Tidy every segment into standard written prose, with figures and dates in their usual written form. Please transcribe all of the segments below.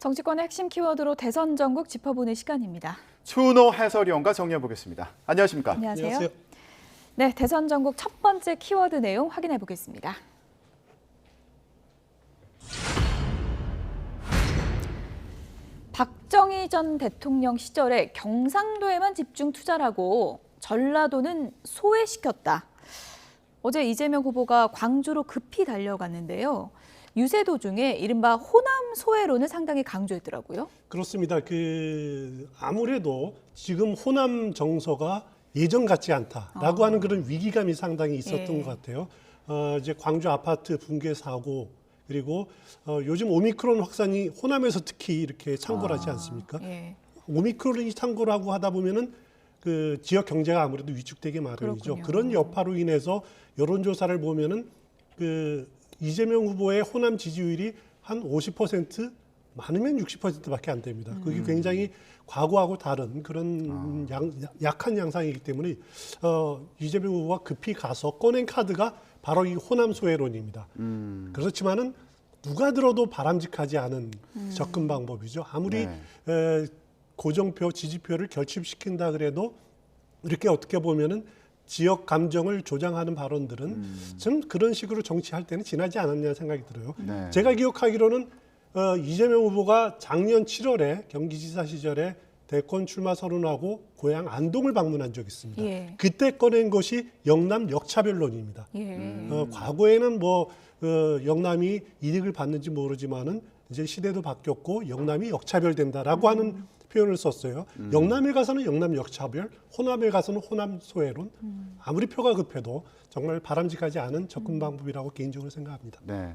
정치권의 핵심 키워드로 대선 전국 짚어보는 시간입니다. 추은호 해설위원과 정리해보겠습니다. 안녕하십니까? 안녕하세요. 네, 대선 전국 첫 번째 키워드 내용 확인해 보겠습니다. 박정희 전 대통령 시절에 경상도에만 집중 투자라고 전라도는 소외시켰다. 어제 이재명 후보가 광주로 급히 달려갔는데요. 유세 도중에 이른바 호남 소외론을 상당히 강조했더라고요. 그렇습니다. 아무래도 지금 호남 정서가 예전 같지 않다라고 하는 그런 위기감이 상당히 있었던 것 같아요. 이제 광주 아파트 붕괴 사고 그리고 요즘 오미크론 확산이 호남에서 특히 이렇게 창궐 하지 않습니까? 오미크론이 창궐하고 하다 보면은 그 지역 경제가 아무래도 위축되기 마련이죠. 그렇군요. 그런 여파로 인해서 여론조사를 보면은 이재명 후보의 호남 지지율이 한 50% 많으면 60%밖에 안 됩니다. 그게 굉장히 과거하고 다른 그런 약한 양상이기 때문에 이재명 후보가 급히 가서 꺼낸 카드가 바로 이 호남 소외론입니다. 그렇지만은 누가 들어도 바람직하지 않은 접근 방법이죠. 아무리 고정표, 지지표를 결집시킨다 그래도 이렇게 어떻게 보면은 지역 감정을 조장하는 발언들은 좀 그런 식으로 정치할 때는 지나지 않았냐 생각이 들어요. 네. 제가 기억하기로는 이재명 후보가 작년 7월에 경기지사 시절에 대권 출마 선언하고 고향 안동을 방문한 적이 있습니다. 그때 꺼낸 것이 영남 역차별론입니다. 과거에는 영남이 이득을 받는지 모르지만은 이제 시대도 바뀌었고 영남이 역차별된다라고 하는 표현을 썼어요. 영남에 가서는 영남 역차별, 호남에 가서는 호남 소외론. 아무리 표가 급해도 정말 바람직하지 않은 접근 방법이라고 개인적으로 생각합니다. 네.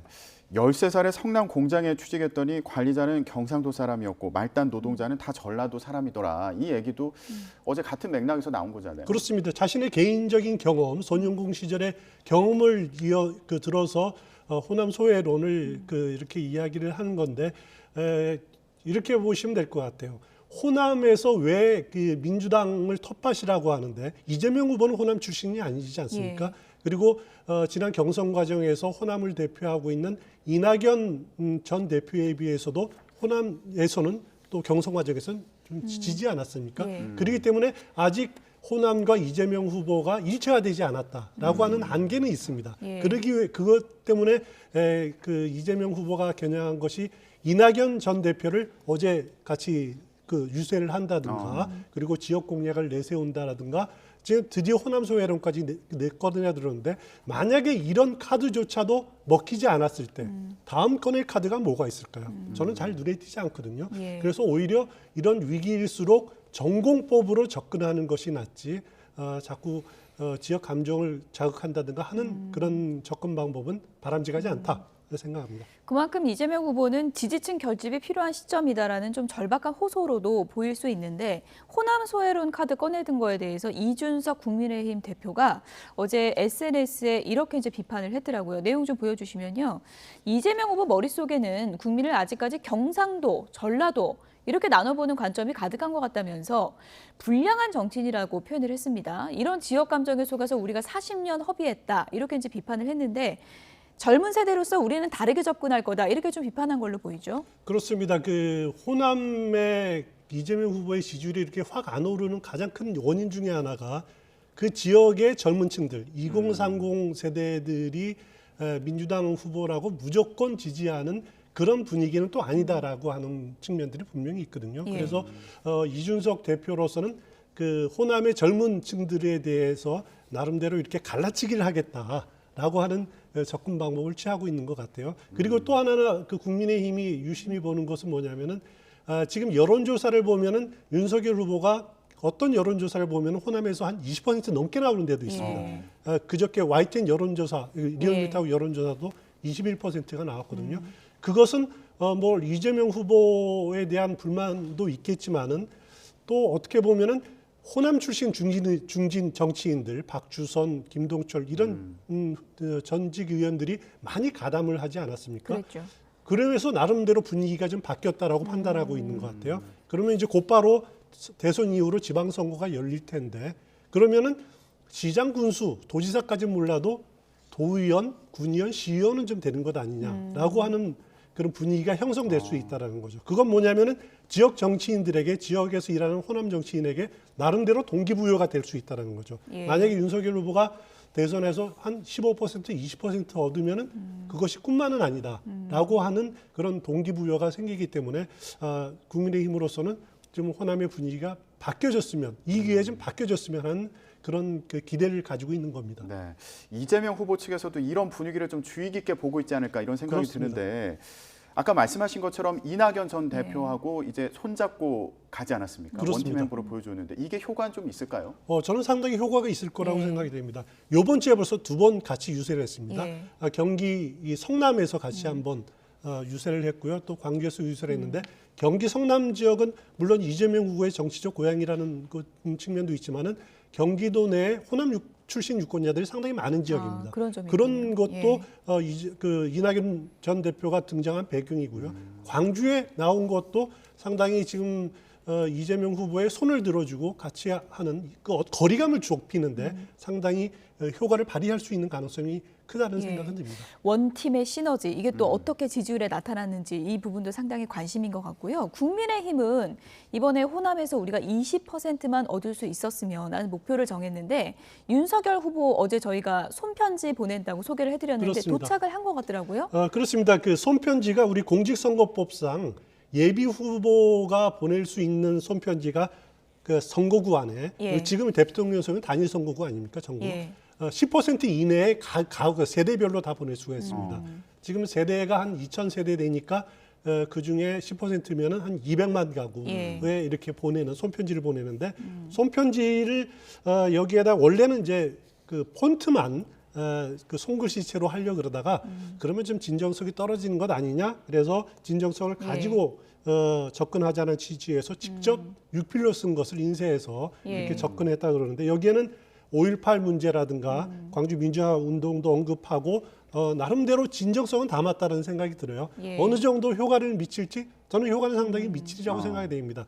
13살에 성남 공장에 취직했더니 관리자는 경상도 사람이었고 말단 노동자는 다 전라도 사람이더라. 이 얘기도 어제 같은 맥락에서 나온 거잖아요. 그렇습니다. 자신의 개인적인 경험, 손영궁 시절의 경험을 들어서 호남 소외론을 이렇게 이야기를 하는 건데 이렇게 보시면 될 것 같아요. 호남에서 왜 민주당을 텃밭이라고 하는데 이재명 후보는 호남 출신이 아니지 않습니까? 그리고 지난 경선 과정에서 호남을 대표하고 있는 이낙연 전 대표에 비해서도 호남에서는 또 경선 과정에서는 좀 지지 않았습니까? 그렇기 때문에 아직 호남과 이재명 후보가 일체화되지 않았다라고 하는 한계는 있습니다. 그것 때문에 이재명 후보가 겨냥한 것이 이낙연 전 대표를 어제 같이 유세를 한다든가 그리고 지역 공약을 내세운다라든가 지금 드디어 호남 소외론까지 내거든요 들었는데 만약에 이런 카드조차도 먹히지 않았을 때 다음 건의 카드가 뭐가 있을까요? 저는 잘 눈에 띄지 않거든요. 그래서 오히려 이런 위기일수록 전공법으로 접근하는 것이 낫지 자꾸 지역 감정을 자극한다든가 하는 그런 접근 방법은 바람직하지 않다. 생각합니다. 그만큼 이재명 후보는 지지층 결집이 필요한 시점이다라는 좀 절박한 호소로도 보일 수 있는데 호남 소외론 카드 꺼내든 거에 대해서 이준석 국민의힘 대표가 어제 SNS에 이렇게 이제 비판을 했더라고요. 내용 좀 보여주시면요. 이재명 후보 머릿속에는 국민을 아직까지 경상도, 전라도 이렇게 나눠보는 관점이 가득한 것 같다면서 불량한 정치인이라고 표현을 했습니다. 이런 지역 감정에 속아서 우리가 40년 허비했다 이렇게 이제 비판을 했는데 젊은 세대로서 우리는 다르게 접근할 거다 이렇게 좀 비판한 걸로 보이죠. 그렇습니다. 호남의 이재명 후보의 지지율이 이렇게 확 안 오르는 가장 큰 원인 중에 하나가 그 지역의 젊은 층들, 2030 세대들이 민주당 후보라고 무조건 지지하는 그런 분위기는 또 아니다라고 하는 측면들이 분명히 있거든요. 그래서 이준석 대표로서는 호남의 젊은 층들에 대해서 나름대로 이렇게 갈라치기를 하겠다라고 하는 접근 방법을 취하고 있는 것 같아요. 그리고 또 하나는 국민의힘이 유심히 보는 것은 뭐냐면은 지금 여론조사를 보면은 윤석열 후보가 어떤 여론조사를 보면은 호남에서 한 20% 넘게 나오는 데도 있습니다. 그저께 YTN 여론조사, 리얼미터하고 여론조사도 21%가 나왔거든요. 그것은 이재명 후보에 대한 불만도 있겠지만은 또 어떻게 보면은 호남 출신 중진 정치인들 박주선, 김동철 이런 전직 의원들이 많이 가담을 하지 않았습니까? 그랬죠. 그러면서 나름대로 분위기가 좀 바뀌었다라고 판단하고 있는 것 같아요. 그러면 이제 곧바로 대선 이후로 지방선거가 열릴 텐데 그러면은 시장 군수, 도지사까지 몰라도 도의원, 군의원, 시의원은 좀 되는 것 아니냐라고 하는 그런 분위기가 형성될 수 있다라는 거죠. 그건 뭐냐면은 지역 정치인들에게, 지역에서 일하는 호남 정치인에게 나름대로 동기부여가 될 수 있다라는 거죠. 예. 만약에 윤석열 후보가 대선에서 한 15%, 20% 얻으면은 그것이 꿈만은 아니다라고 하는 그런 동기부여가 생기기 때문에 국민의힘으로서는 좀 호남의 분위기가 바뀌어졌으면, 이 기회에 좀 바뀌어졌으면 하는 그런 그 기대를 가지고 있는 겁니다. 네. 이재명 후보 측에서도 이런 분위기를 좀 주의 깊게 보고 있지 않을까 이런 생각이 그렇습니다. 드는데 아까 말씀하신 것처럼 이낙연 전 대표하고 이제 손잡고 가지 않았습니까? 그렇습니다. 원팀 행보를 보여줬는데 이게 효과는 좀 있을까요? 저는 상당히 효과가 있을 거라고 예. 생각이 됩니다. 이번 주에 벌써 2번 같이 유세를 했습니다. 예. 경기 이 성남에서 같이 한번 유세를 했고요. 또 광주에서 유세를 했는데 경기 성남 지역은 물론 이재명 후보의 정치적 고향이라는 그 측면도 있지만은 경기도 내 호남 출신 유권자들이 상당히 많은 지역입니다. 그런 점이 그런 있군요. 것도 이낙연 전 대표가 등장한 배경이고요. 광주에 나온 것도 상당히 지금 이재명 후보의 손을 들어주고 같이 하는 그 거리감을 좁히는데 상당히 효과를 발휘할 수 있는 가능성이 크다는 생각은 듭니다. 원팀의 시너지, 이게 또 어떻게 지지율에 나타나는지 이 부분도 상당히 관심인 것 같고요. 국민의힘은 이번에 호남에서 우리가 20%만 얻을 수 있었으면 하는 목표를 정했는데 윤석열 후보 어제 저희가 손편지 보낸다고 소개를 해드렸는데 그렇습니다. 도착을 한 것 같더라고요. 그렇습니다. 그 손편지가 우리 공직선거법상 예비 후보가 보낼 수 있는 손편지가 그 선거구 안에 예. 지금 대통령 선거는 단일 선거구 아닙니까? 전국. 예. 10% 이내에 세대별로 다 보낼 수가 있습니다. 지금 세대가 한 2,000세대 되니까 그 중에 10%면은 한 200만 가구에 예. 이렇게 보내는 손편지를 보내는데 손편지를 여기에다 원래는 이제 그 폰트만 그 손글씨체로 하려고 그러다가 그러면 좀 진정성이 떨어지는 것 아니냐? 그래서 진정성을 가지고 접근하자는 취지에서 직접 육필로 쓴 것을 인쇄해서 이렇게 접근했다 그러는데 여기에는 5.18 문제라든가 광주 민주화 운동도 언급하고 나름대로 진정성은 담았다는 생각이 들어요. 예. 어느 정도 효과를 미칠지 저는 효과는 상당히 미치리라고 생각이 됩니다.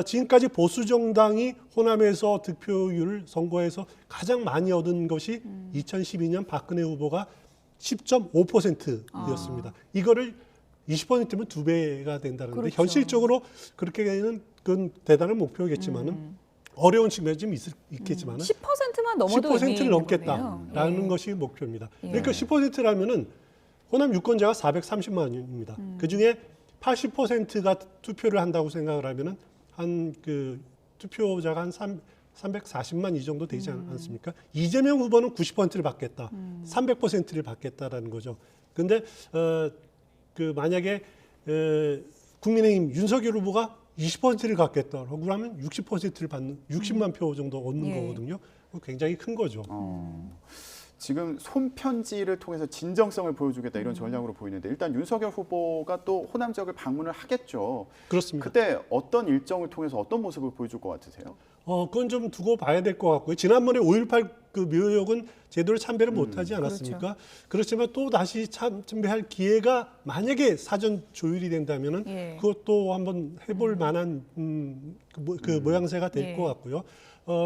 지금까지 보수 정당이 호남에서 득표율 선거에서 가장 많이 얻은 것이 2012년 박근혜 후보가 10.5%였습니다. 이거를 20%면 2배가 된다는데 그렇죠. 현실적으로 그렇게는 그건 대단한 목표겠지만은 어려운 측면이 좀 있겠지만은 10%만 넘어도 10%를 넘겠다라는 것이 목표입니다. 예. 그러니까 10%라면은 호남 유권자가 430만입니다. 그 중에 80%가 투표를 한다고 생각을 하면은 한 그 투표자가 한 340만 이 정도 되지 않습니까? 이재명 후보는 90%를 받겠다, 300%를 받겠다라는 거죠. 근데 그 만약에 국민의힘 윤석열 후보가 20%를 갖겠다라고 하면 60%를 받는 60만 표 정도 얻는 예. 거거든요. 굉장히 큰 거죠. 지금 손편지를 통해서 진정성을 보여주겠다 이런 전략으로 보이는데 일단 윤석열 후보가 또 호남 지역을 방문을 하겠죠. 그렇습니다. 그때 어떤 일정을 통해서 어떤 모습을 보여줄 것 같으세요? 그건 좀 두고 봐야 될 것 같고요. 지난번에 5.18 그 묘역은 제대로 참배를 못하지 않았습니까? 그렇죠. 그렇지만 또 다시 참배할 기회가 만약에 사전 조율이 된다면은 예. 그것도 한번 해볼 만한 그 모양새가 될 것 예. 같고요.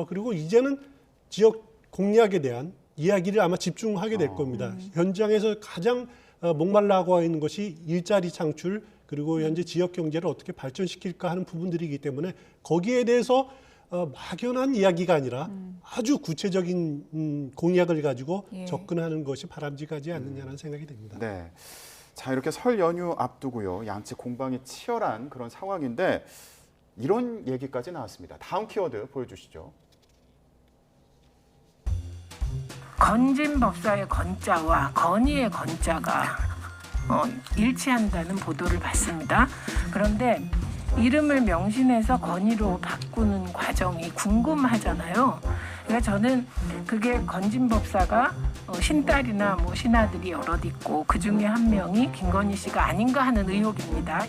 그리고 이제는 지역 공약에 대한 이야기를 아마 집중하게 될 겁니다. 현장에서 가장 목말라하고 있는 것이 일자리 창출 그리고 현재 지역 경제를 어떻게 발전시킬까 하는 부분들이기 때문에 거기에 대해서 막연한 이야기가 아니라 아주 구체적인 공약을 가지고 예. 접근하는 것이 바람직하지 않느냐는 생각이 듭니다. 네. 자, 이렇게 설 연휴 앞두고요. 양측 공방이 치열한 그런 상황인데 이런 얘기까지 나왔습니다. 다음 키워드 보여주시죠. 건진법사의 건자와 건의의 건자가 일치한다는 보도를 봤습니다. 그런데 이름을 명신해서 건의로 바꾸는 과정이 궁금하잖아요. 그러니까 저는 그게 건진법사가 신딸이나 뭐 신하들이 여럿 있고 그 중에 한 명이 김건희 씨가 아닌가 하는 의혹입니다.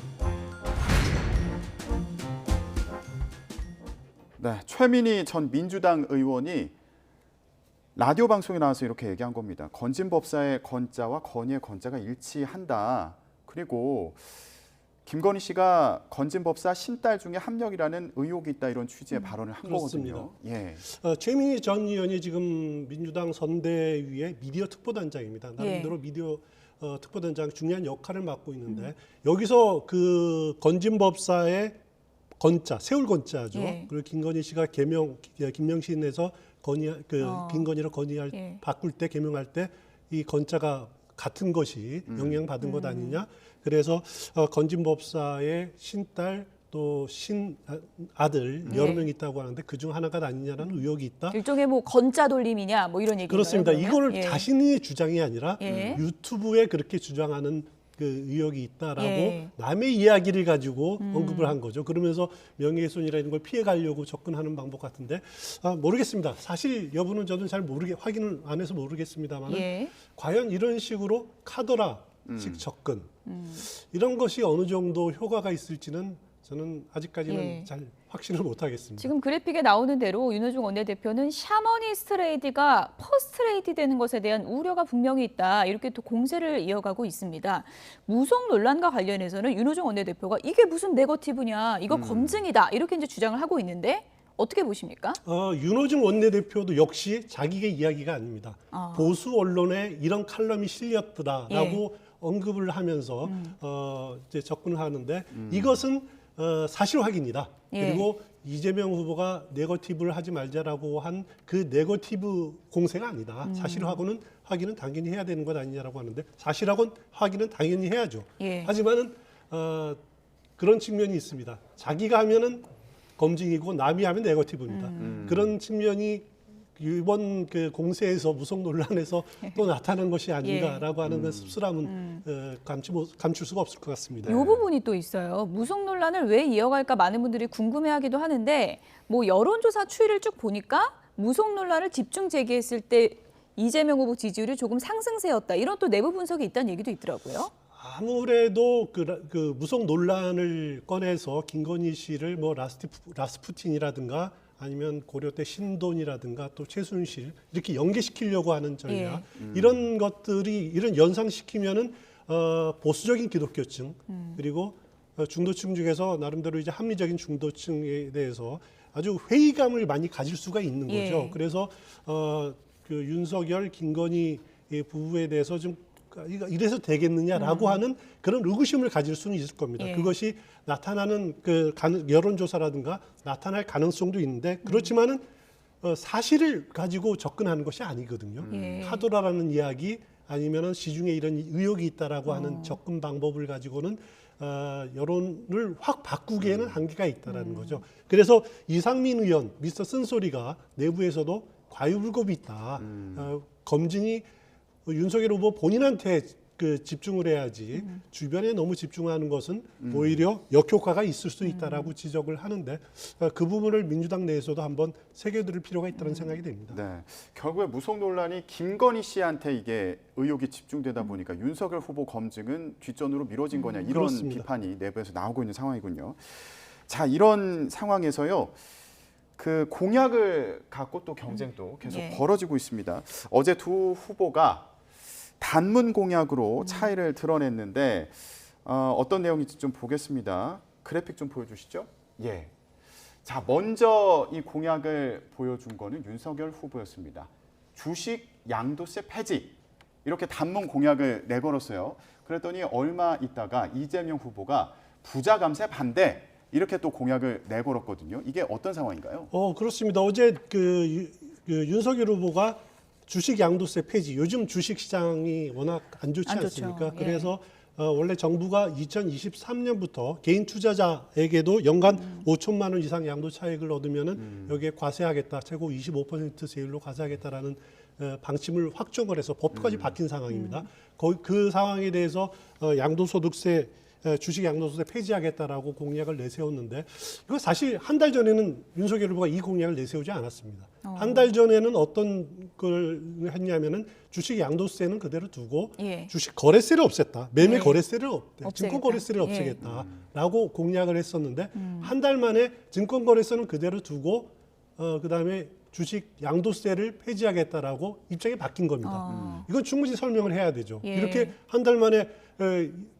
네, 최민희 전 민주당 의원이 라디오 방송에 나와서 이렇게 얘기한 겁니다. 건진법사의 건자와 건의의 건자가 일치한다. 그리고 김건희 씨가 건진법사 신딸 중에 한 명이라는 의혹이 있다 이런 취지의 발언을 한 그렇습니다. 거거든요. 예. 최민희 전 의원이 지금 민주당 선대위의 미디어 특보단장입니다. 나름대로 미디어 특보단장 중요한 역할을 맡고 있는데 여기서 그 건진법사의 건자, 세울 건자죠. 예. 그리고 김건희 씨가 김명신에서 김건희를 건의할 예. 바꿀 때 개명할 때 이 건자가 같은 것이 영향받은 것 아니냐. 그래서 건진법사의 신딸 또 신아들 여러 예. 명 있다고 하는데 그중 하나가 아니냐라는 의혹이 있다. 일종의 뭐 건자 돌림이냐 뭐 이런 얘기인가요? 그렇습니다. 그러면? 이거를 예. 자신의 주장이 아니라 예. 유튜브에 그렇게 주장하는 그 의혹이 있다라고 예. 남의 이야기를 가지고 언급을 한 거죠. 그러면서 명예훼손이라는 걸 피해가려고 접근하는 방법 같은데 모르겠습니다. 사실 여부는 저는 잘 확인을 안 해서 모르겠습니다만 예. 과연 이런 식으로 카더라식 접근 이런 것이 어느 정도 효과가 있을지는 저는 아직까지는 예. 잘 확신을 못하겠습니다. 지금 그래픽에 나오는 대로 윤호중 원내대표는 샤머니스트 레이디가 퍼스트 레이디 되는 것에 대한 우려가 분명히 있다. 이렇게 또 공세를 이어가고 있습니다. 무속 논란과 관련해서는 윤호중 원내대표가 이게 무슨 네거티브냐, 이거 검증이다. 이렇게 이제 주장을 하고 있는데 어떻게 보십니까? 윤호중 원내대표도 역시 자기의 이야기가 아닙니다. 보수 언론에 이런 칼럼이 실렸더라라고 언급을 하면서 이제 접근을 하는데 이것은 사실 확인이다. 예. 그리고 이재명 후보가 네거티브를 하지 말자라고 한 그 네거티브 공세가 아니다. 사실하고는 확인은 당연히 해야 되는 것 아니냐라고 하는데 사실하고는 확인은 당연히 해야죠. 예. 하지만은 그런 측면이 있습니다. 자기가 하면은 검증이고 남이 하면 네거티브입니다. 그런 측면이 이번 그 공세에서 무속 논란에서 또 나타난 것이 아닌가라고 하는 그 씁쓸함은 감출 수가 없을 것 같습니다. 이 부분이 또 있어요. 무속 논란을 왜 이어갈까 많은 분들이 궁금해하기도 하는데 뭐 여론조사 추이를 쭉 보니까 무속 논란을 집중 제기했을 때 이재명 후보 지지율이 조금 상승세였다. 이런 또 내부 분석이 있다는 얘기도 있더라고요. 아무래도 그 무속 논란을 꺼내서 김건희 씨를 뭐 라스푸틴이라든가 아니면 고려 때 신돈이라든가 또 최순실 이렇게 연계시키려고 하는 전략 이런 것들이 이런 연상시키면은 보수적인 기독교층 그리고 중도층 중에서 나름대로 이제 합리적인 중도층에 대해서 아주 회의감을 많이 가질 수가 있는 거죠. 예. 그래서 그 윤석열, 김건희 부부에 대해서 좀 이래서 되겠느냐라고 하는 그런 의구심을 가질 수는 있을 겁니다. 예. 그것이 나타나는 그 여론조사라든가 나타날 가능성도 있는데 그렇지만은 사실을 가지고 접근하는 것이 아니거든요. 예. 카더라라는 이야기 아니면은 시중에 이런 의혹이 있다라고 하는 접근 방법을 가지고는 여론을 확 바꾸기에는 한계가 있다라는 거죠. 그래서 이상민 의원, 미스터 쓴소리가 내부에서도 과유불급이 있다. 검증이 윤석열 후보 본인한테 그 집중을 해야지 주변에 너무 집중하는 것은 오히려 역효과가 있을 수 있다라고 지적을 하는데 그 부분을 민주당 내에서도 한번 새겨들을 필요가 있다는 생각이 됩니다. 네, 결국에 무속 논란이 김건희 씨한테 이게 의혹이 집중되다 보니까 윤석열 후보 검증은 뒷전으로 미뤄진 거냐 이런 그렇습니다. 비판이 내부에서 나오고 있는 상황이군요. 자, 이런 상황에서요. 그 공약을 갖고 또 경쟁도 계속 예. 벌어지고 있습니다. 어제 두 후보가 단문 공약으로 차이를 드러냈는데 어떤 내용인지 좀 보겠습니다. 그래픽 좀 보여주시죠. 예. 자, 먼저 이 공약을 보여준 거는 윤석열 후보였습니다. 주식 양도세 폐지 이렇게 단문 공약을 내걸었어요. 그랬더니 얼마 있다가 이재명 후보가 부자 감세 반대 이렇게 또 공약을 내걸었거든요. 이게 어떤 상황인가요? 그렇습니다. 어제 그 윤석열 후보가 주식 양도세 폐지. 요즘 주식 시장이 워낙 안 좋지 안 좋죠. 않습니까? 예. 그래서 원래 정부가 2023년부터 개인 투자자에게도 연간 5천만 원 이상 양도 차익을 얻으면은 여기에 과세하겠다. 최고 25% 세율로 과세하겠다라는 방침을 확정을 해서 법까지 바뀐 상황입니다. 그 상황에 대해서 양도소득세 주식 양도소득세 폐지하겠다라고 공약을 내세웠는데 이거 사실 한 달 전에는 윤석열 후보가 이 공약을 내세우지 않았습니다. 한 달 전에는 어떤 걸 했냐면은 주식 양도세는 그대로 두고 예. 주식 거래세를 없앴다. 매매 예. 거래세를 없애겠다. 증권 거래세를 예. 없애겠다라고 공약을 했었는데 한 달 만에 증권 거래세는 그대로 두고 그다음에 주식 양도세를 폐지하겠다라고 입장이 바뀐 겁니다. 이건 충분히 설명을 해야 되죠. 예. 이렇게 한 달 만에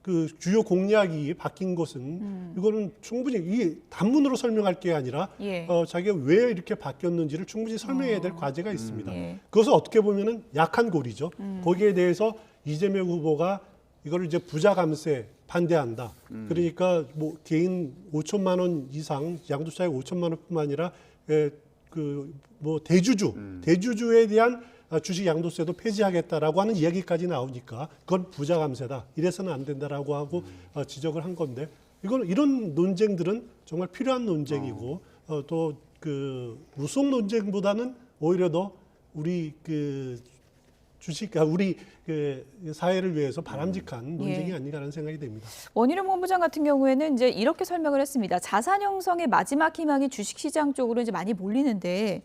그 주요 공약이 바뀐 것은 이거는 충분히 이 단문으로 설명할 게 아니라 예. 자기가 왜 이렇게 바뀌었는지를 충분히 설명해야 될 과제가 있습니다. 예. 그것은 어떻게 보면은 약한 고리죠. 거기에 대해서 이재명 후보가 이거를 이제 부자 감세 반대한다. 그러니까 뭐 개인 5천만 원 이상 양도차익 5천만 원뿐만 아니라 그 뭐 대주주에 대한 주식 양도세도 폐지하겠다라고 하는 이야기까지 나오니까 그건 부자 감세다. 이래서는 안 된다라고 하고 지적을 한 건데 이런 논쟁들은 정말 필요한 논쟁이고 또 그 무속 논쟁보다는 오히려 더 우리 그 우리 그 사회를 위해서 바람직한 논쟁이 아닌가라는 생각이 됩니다. 원희룡 본부장 같은 경우에는 이제 이렇게 설명을 했습니다. 자산 형성의 마지막 희망이 주식시장 쪽으로 이제 많이 몰리는데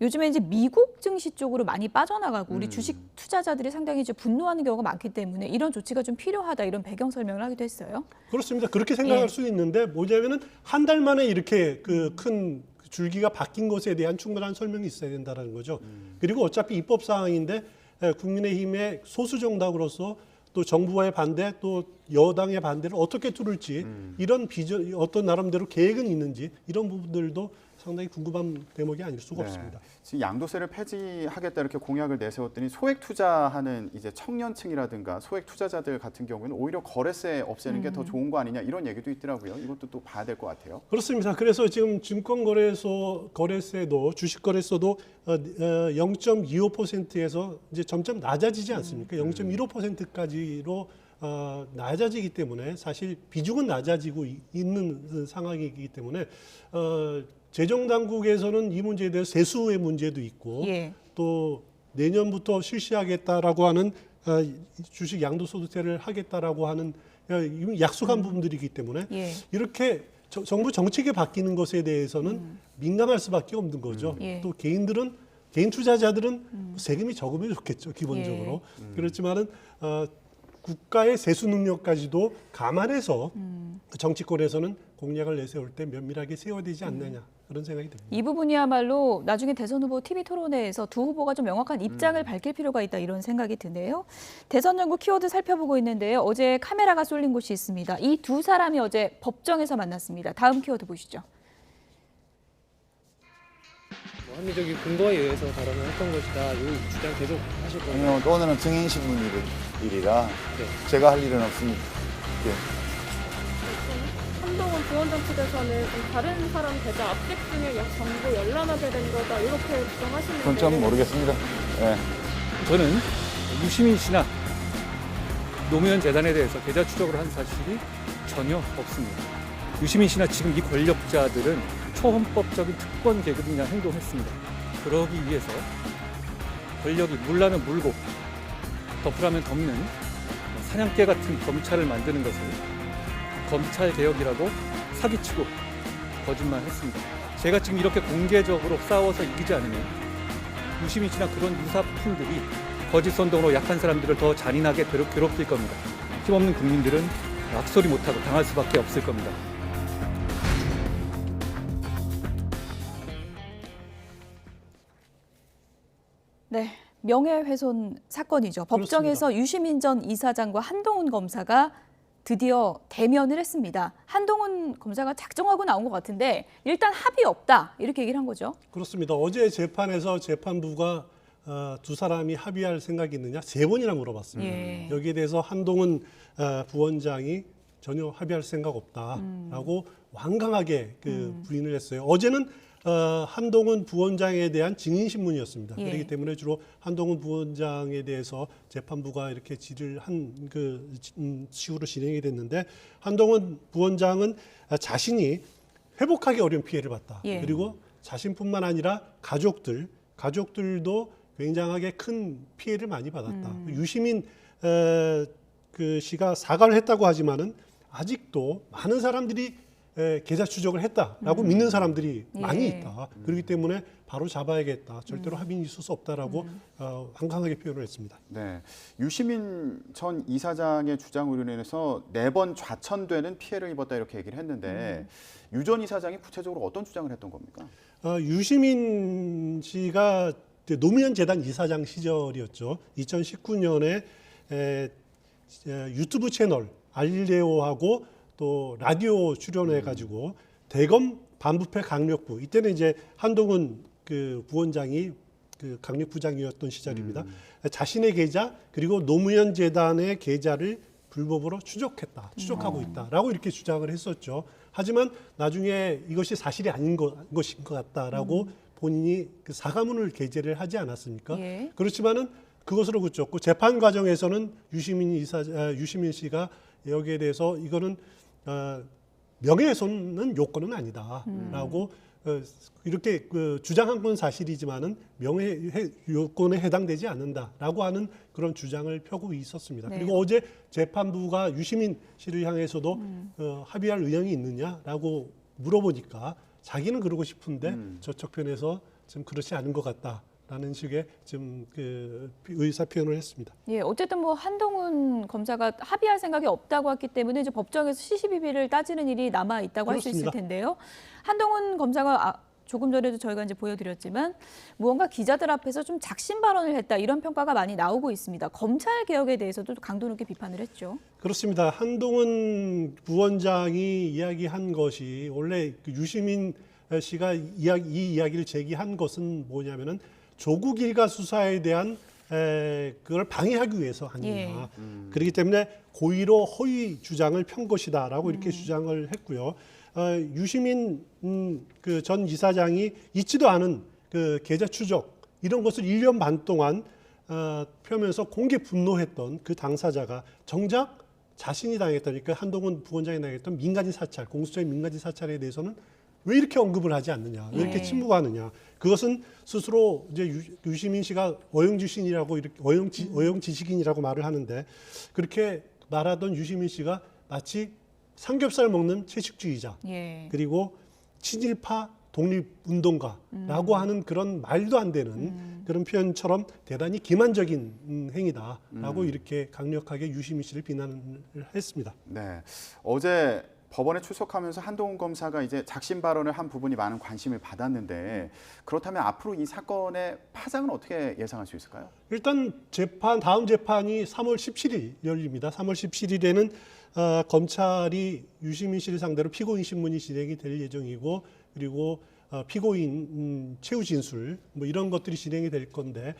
요즘에 이제 미국 증시 쪽으로 많이 빠져나가고 우리 주식 투자자들이 상당히 이제 분노하는 경우가 많기 때문에 이런 조치가 좀 필요하다 이런 배경 설명을 하기도 했어요. 그렇습니다. 그렇게 생각할 수 있는데 뭐냐면은 한 달 만에 이렇게 그 큰 줄기가 바뀐 것에 대한 충분한 설명이 있어야 된다는 거죠. 그리고 어차피 입법 사항인데 국민의힘의 소수 정당으로서 또 정부와의 반대 또 여당의 반대를 어떻게 뚫을지 이런 비전 어떤 나름대로 계획은 있는지 이런 부분들도 상당히 궁금한 대목이 아닐 수가 없습니다. 지금 양도세를 폐지하겠다 이렇게 공약을 내세웠더니 소액 투자하는 이제 청년층이라든가 소액 투자자들 같은 경우는 오히려 거래세 없애는 게 더 좋은 거 아니냐 이런 얘기도 있더라고요. 이것도 또 봐야 될 것 같아요. 그렇습니다. 그래서 지금 증권거래소 거래세도 주식거래소도 0.25%에서 이제 점점 낮아지지 않습니까? 0.15%까지로 낮아지기 때문에 사실 비중은 낮아지고 있는 상황이기 때문에 재정 당국에서는 이 문제에 대해서 세수의 문제도 있고 또 내년부터 실시하겠다라고 하는 주식 양도소득세를 하겠다라고 하는 약속한 부분들이기 때문에 이렇게 정부 정책이 바뀌는 것에 대해서는 민감할 수밖에 없는 거죠. 또 개인 투자자들은 세금이 적으면 좋겠죠, 기본적으로. 그렇지만은 국가의 세수 능력까지도 감안해서 정치권에서는 공약을 내세울 때 면밀하게 세워야 되지 않느냐 그런 생각이 듭니다. 이 부분이야말로 나중에 대선 후보 TV 토론회에서 두 후보가 좀 명확한 입장을 밝힐 필요가 있다 이런 생각이 드네요. 대선 연구 키워드 살펴보고 있는데요. 어제 카메라가 쏠린 곳이 있습니다. 이 두 사람이 어제 법정에서 만났습니다. 다음 키워드 보시죠. 합리적인 근거에 의해서 발언을 했던 것이다. 이 주장 계속 하실 거예요? 아니요, 오늘은 증인신문 일이라 네. 제가 할 일은 없습니다. 한동훈 부원장 측에서는 다른 사람 계좌 압색 중에 정부 열람하게 된 거다 이렇게 주장하시는데 그건 좀 모르겠습니다. 예. 저는 유시민 씨나 노무현 재단에 대해서 계좌 추적을 한 사실이 전혀 없습니다. 유시민 씨나 지금 이 권력자들은 초헌법적인 특권 계급이나 행동했습니다. 그러기 위해서 권력이 물라면 물고 덮으라면 덮는 사냥개 같은 검찰을 만드는 것을 검찰 개혁이라고 사기치고 거짓말했습니다. 제가 지금 이렇게 공개적으로 싸워서 이기지 않으면 유시민 씨나 그런 유사품들이 거짓 선동으로 약한 사람들을 더 잔인하게 괴롭힐 겁니다. 힘없는 국민들은 악소리 못하고 당할 수밖에 없을 겁니다. 네, 명예훼손 사건이죠. 법정에서 유시민 전 이사장과 한동훈 검사가 드디어 대면을 했습니다. 한동훈 검사가 작정하고 나온 것 같은데 일단 합의 없다 이렇게 얘기를 한 거죠. 그렇습니다. 어제 재판에서 재판부가 두 사람이 합의할 생각이 있느냐 3번이나 물어봤습니다. 여기에 대해서 한동훈 부원장이 전혀 합의할 생각 없다라고 완강하게 부인을 했어요. 어제는 한동훈 부원장에 대한 증인신문이었습니다. 그렇기 때문에 주로 한동훈 부원장에 대해서 재판부가 이렇게 질의를 한 식으로 진행이 됐는데 한동훈 부원장은 자신이 회복하기 어려운 피해를 봤다. 그리고 자신뿐만 아니라 가족들도 굉장하게 큰 피해를 많이 받았다. 유시민 그 씨가 사과를 했다고 하지만은 아직도 많은 사람들이 계좌 추적을 했다라고 믿는 사람들이 많이 있다. 그렇기 때문에 바로 잡아야겠다. 절대로 합의는 있을 수 없다라고 완강하게 표현을 했습니다. 네, 유시민 전 이사장의 주장으로 인해서 4번 좌천되는 피해를 입었다 이렇게 얘기를 했는데 유 전 이사장이 구체적으로 어떤 주장을 했던 겁니까? 유시민 씨가 노무현 재단 이사장 시절이었죠. 2019년에 유튜브 채널 알릴레오하고 또 라디오 출연해가지고 대검 반부패 강력부 이때는 이제 한동훈 그 부원장이 그 강력부장이었던 시절입니다. 자신의 계좌 그리고 노무현 재단의 계좌를 불법으로 추적하고 있다라고 이렇게 주장을 했었죠. 하지만 나중에 이것이 사실이 아닌 것인 것 같다라고 본인이 그 사과문을 게재를 하지 않았습니까? 예. 그렇지만은 그것으로 그쳤고 재판 과정에서는 유시민 씨가 여기에 대해서 이거는 명예훼손은 요건은 아니다라고 이렇게 주장한 건 사실이지만은 명예 요건에 해당되지 않는다라고 하는 그런 주장을 펴고 있었습니다. 네. 그리고 어제 재판부가 유시민 씨를 향해서도 합의할 의향이 있느냐라고 물어보니까 자기는 그러고 싶은데 저쪽 편에서 좀 그렇지 않은 것 같다라는 식의 좀 그 의사 표현을 했습니다. 예, 어쨌든 뭐 한동훈 검사가 합의할 생각이 없다고 했기 때문에 이제 법정에서 시시비비를 따지는 일이 남아 있다고 할 수 있을 그렇습니다. 텐데요. 한동훈 검사가 조금 전에도 저희가 이제 보여드렸지만 무언가 기자들 앞에서 좀 작심 발언을 했다 이런 평가가 많이 나오고 있습니다. 검찰 개혁에 대해서도 강도 높게 비판을 했죠. 그렇습니다. 한동훈 부원장이 이야기한 것이 원래 그 유시민 씨가 이 이야기를 제기한 것은 뭐냐면은 조국 일가 수사에 대한 그걸 방해하기 위해서 아니냐. 예. 그렇기 때문에 고의로 허위 주장을 편 것이다라고 이렇게 주장을 했고요. 유시민 그 전 이사장이 있지도 않은 그 계좌 추적 이런 것을 1년 반 동안 펴면서 공개 분노했던 그 당사자가 정작 자신이 당했던 그러니까 한동훈 부원장이 당했던 민간인 사찰, 공수처의 민간인 사찰에 대해서는 왜 이렇게 언급을 하지 않느냐, 왜 이렇게 예. 침묵하느냐. 그것은 스스로 이제 유시민 씨가 어영지신이라고 이렇게 어영지식인이라고 말을 하는데 그렇게 말하던 유시민 씨가 마치 삼겹살 먹는 채식주의자 예. 그리고 친일파 독립운동가라고 하는 그런 말도 안 되는 그런 표현처럼 대단히 기만적인 행위다라고 이렇게 강력하게 유시민 씨를 비난을 했습니다. 네, 어제 법원에 출석하면서 한동훈 검사가 이제 작심 발언을 한 부분이 많은 관심을 받았는데 그렇다면 앞으로 이 사건의 파장은 어떻게 예상할 수 있을까요? 일단 다음 재판이 3월 17일 열립니다. 3월 17일에는 검찰이 유시민 씨를 상대로 피고인 신문이 진행이 될 예정이고 그리고 피고인 최후 진술 뭐 이런 것들이 진행이 될 건데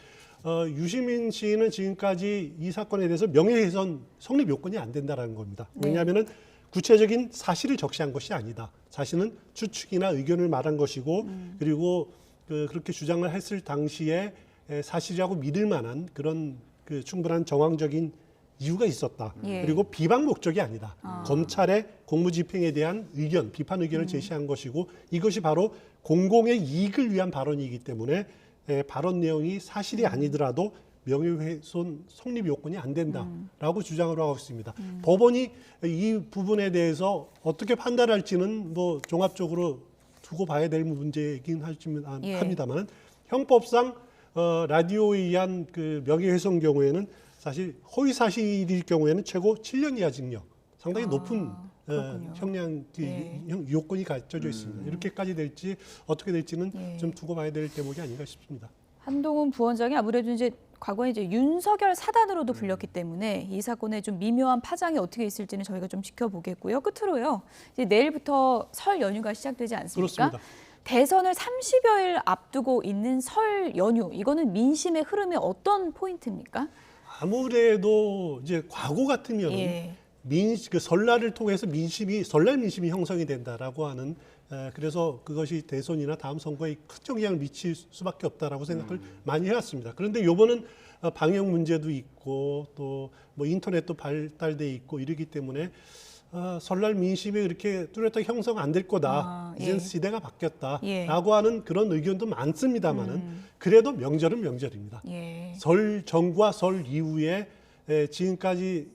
유시민 씨는 지금까지 이 사건에 대해서 명예훼손 성립 요건이 안 된다라는 겁니다. 왜냐하면은 구체적인 사실을 적시한 것이 아니다. 자신은 추측이나 의견을 말한 것이고 그리고 그렇게 주장을 했을 당시에 사실이라고 믿을 만한 그런 그 충분한 정황적인 이유가 있었다. 예. 그리고 비방 목적이 아니다. 검찰의 공무집행에 대한 의견, 비판 의견을 제시한 것이고 이것이 바로 공공의 이익을 위한 발언이기 때문에 발언 내용이 사실이 아니더라도 명예훼손 성립 요건이 안 된다라고 주장을 하고 있습니다. 법원이 이 부분에 대해서 어떻게 판단할지는 뭐 종합적으로 두고 봐야 될 문제이긴 예. 합니다만 형법상 라디오에 의한 그 명예훼손 경우에는 사실 허위 사실일 경우에는 최고 7년 이하 징역, 상당히 높은 그렇군요. 형량 요건이 갖춰져 있습니다. 이렇게까지 될지 어떻게 될지는 예. 좀 두고 봐야 될 대목이 아닌가 싶습니다. 한동훈 부원장이 아무래도 이제 과거에 이제 윤석열 사단으로도 불렸기 때문에 이 사건에 좀 미묘한 파장이 어떻게 있을지는 저희가 좀 지켜보겠고요. 끝으로요. 이제 내일부터 설 연휴가 시작되지 않습니까? 그렇습니다. 대선을 30여일 앞두고 있는 설 연휴. 이거는 민심의 흐름에 어떤 포인트입니까? 아무래도 이제 과거 같으면 예. 그 설날을 통해서 설날 민심이 형성이 된다라고 하는 그래서 그것이 대선이나 다음 선거에 큰 영향을 미칠 수밖에 없다라고 생각을 많이 해왔습니다. 그런데 이번은 방역 문제도 있고 또 뭐 인터넷도 발달돼 있고 이러기 때문에 설날 민심이 그렇게 뚜렷하게 형성 안 될 거다. 예. 이젠 시대가 바뀌었다라고 예. 하는 그런 의견도 많습니다만은 그래도 명절은 명절입니다. 예. 설 전과 설 이후에 지금까지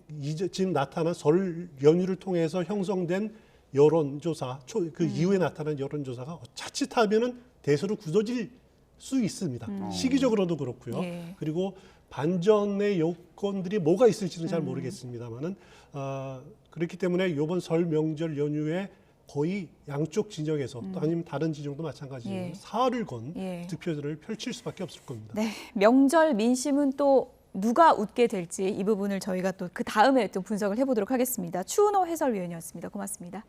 지금 나타난 설 연휴를 통해서 형성된 여론조사, 그 이후에 나타난 여론조사가 자칫하면은 대세로 굳어질 수 있습니다. 시기적으로도 그렇고요. 예. 그리고 반전의 요건들이 뭐가 있을지는 잘 모르겠습니다만은 그렇기 때문에 이번 설 명절 연휴에 거의 양쪽 진영에서 또 아니면 다른 진영도 마찬가지로 예. 사활을 건 예. 득표들을 펼칠 수밖에 없을 겁니다. 네, 명절 민심은 또 누가 웃게 될지 이 부분을 저희가 또 그 다음에 또 분석을 해보도록 하겠습니다. 추은호 해설위원이었습니다. 고맙습니다.